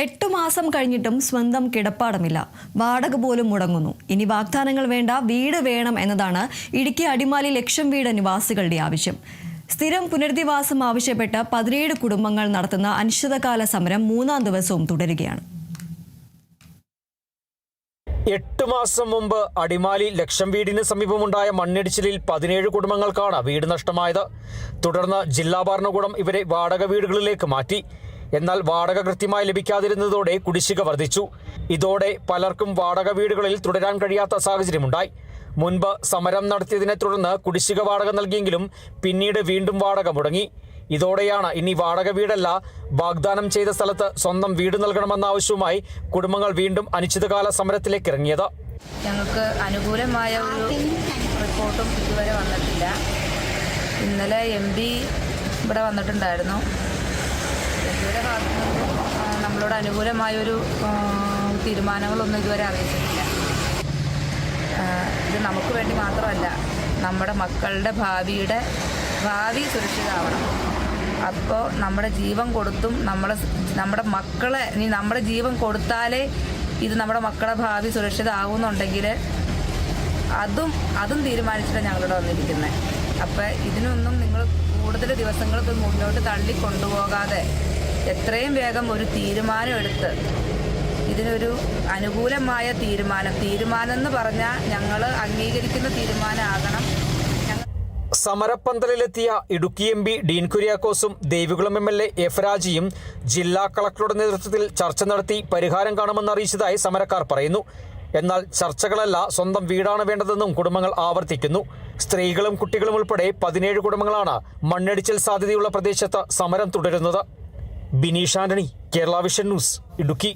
8 മാസം കഴിഞ്ഞിട്ടും സ്വന്തം കിടപ്പാടമില്ല. വാടക പോലും മുടങ്ങുന്നു. ഇനി വാഗ്ദാനങ്ങൾ വേണ്ട, വീട് വേണം എന്നതാണ് ഇടുക്കി അടിമാലി ലക്ഷം വീട് നിവാസികളുടെ ആവശ്യം. സ്ഥിരം പുനരധിവാസം ആവശ്യപ്പെട്ട് 17 കുടുംബങ്ങൾ നടത്തുന്ന അനിശ്ചിതകാല സമരം 3-ാം ദിവസവും തുടരുകയാണ്. 8 മാസം മുമ്പ് അടിമാലി ലക്ഷം വീടിന് സമീപമുണ്ടായ മണ്ണിടിച്ചിലിൽ 17 കുടുംബങ്ങൾക്കാണ് വീട് നഷ്ടമായത്. തുടർന്ന് ജില്ലാ ഭരണകൂടം ഇവരെ വാടക വീടുകളിലേക്ക് മാറ്റി. എന്നാൽ വാടക കൃത്യമായി ലഭിക്കാതിരുന്നതോടെ കുടിശ്ശിക വർദ്ധിച്ചു. ഇതോടെ പലർക്കും വാടക വീടുകളിൽ തുടരാൻ കഴിയാത്ത സാഹചര്യമുണ്ടായി. മുൻപ് സമരം നടത്തിയതിനെ തുടർന്ന് കുടിശ്ശിക വാടക നൽകിയെങ്കിലും പിന്നീട് വീണ്ടും വാടക മുടങ്ങി. ഇതോടെയാണ് ഇനി വാടക വീടല്ല, വാഗ്ദാനം ചെയ്ത സ്ഥലത്ത് സ്വന്തം വീട് നൽകണമെന്ന ആവശ്യവുമായി കുടുംബങ്ങൾ വീണ്ടും അനിശ്ചിതകാല സമരത്തിലേക്ക് ഇറങ്ങിയത്. ഞങ്ങൾക്ക് അനുകൂലമായ ഒരു റിപ്പോർട്ടും ഇതുവരെ വന്നിട്ടില്ല. ഇന്നലെ MP ഇവിടെ വന്നിട്ടുണ്ടായിരുന്നു. എംപിയുടെ ഭാഗത്തു നിന്നും നമ്മളോട് അനുകൂലമായൊരു തീരുമാനങ്ങളൊന്നും ഇതുവരെ അറിയിച്ചിട്ടില്ല. ഇത് നമുക്ക് വേണ്ടി മാത്രമല്ല, നമ്മുടെ മക്കളുടെ ഭാവി സുരക്ഷിതമാവണം. അപ്പോൾ നമ്മുടെ ജീവൻ കൊടുത്തും നമ്മുടെ മക്കളെ നമ്മുടെ ജീവൻ കൊടുത്താലേ ഇത് നമ്മുടെ മക്കളുടെ ഭാവി സുരക്ഷിതമാകുന്നുണ്ടെങ്കിൽ അതും തീരുമാനിച്ചിട്ടാണ് ഞങ്ങളിവിടെ വന്നിരിക്കുന്നത്. അപ്പോൾ ഇതിനൊന്നും നിങ്ങൾ കൂടുതൽ ദിവസങ്ങൾ മുന്നോട്ട് തള്ളിക്കൊണ്ടുപോകാതെ എത്രയും വേഗം ഒരു തീരുമാനം എടുത്ത് ഇതിനൊരു അനുകൂലമായ തീരുമാനം എന്ന് പറഞ്ഞാൽ ഞങ്ങൾ അംഗീകരിക്കുന്ന തീരുമാനമാകണം. സമരപ്പന്തലിലെത്തിയ Idukki MP Dean കുര്യാക്കോസും Devikulam MLA F രാജിയും ജില്ലാ കളക്ടറുടെ നേതൃത്വത്തിൽ ചർച്ച നടത്തി പരിഹാരം കാണുമെന്ന് അറിയിച്ചതായി സമരക്കാർ പറയുന്നു. എന്നാൽ ചർച്ചകളല്ല, സ്വന്തം വീടാണ് വേണ്ടതെന്നും കുടുംബങ്ങൾ ആവർത്തിക്കുന്നു. സ്ത്രീകളും കുട്ടികളും ഉൾപ്പെടെ 17 കുടുംബങ്ങളാണ് മണ്ണിടിച്ചിൽ സാധ്യതയുള്ള പ്രദേശത്ത് സമരം തുടരുന്നത്. Bineesh Antony, Kerala vision news, Idukki.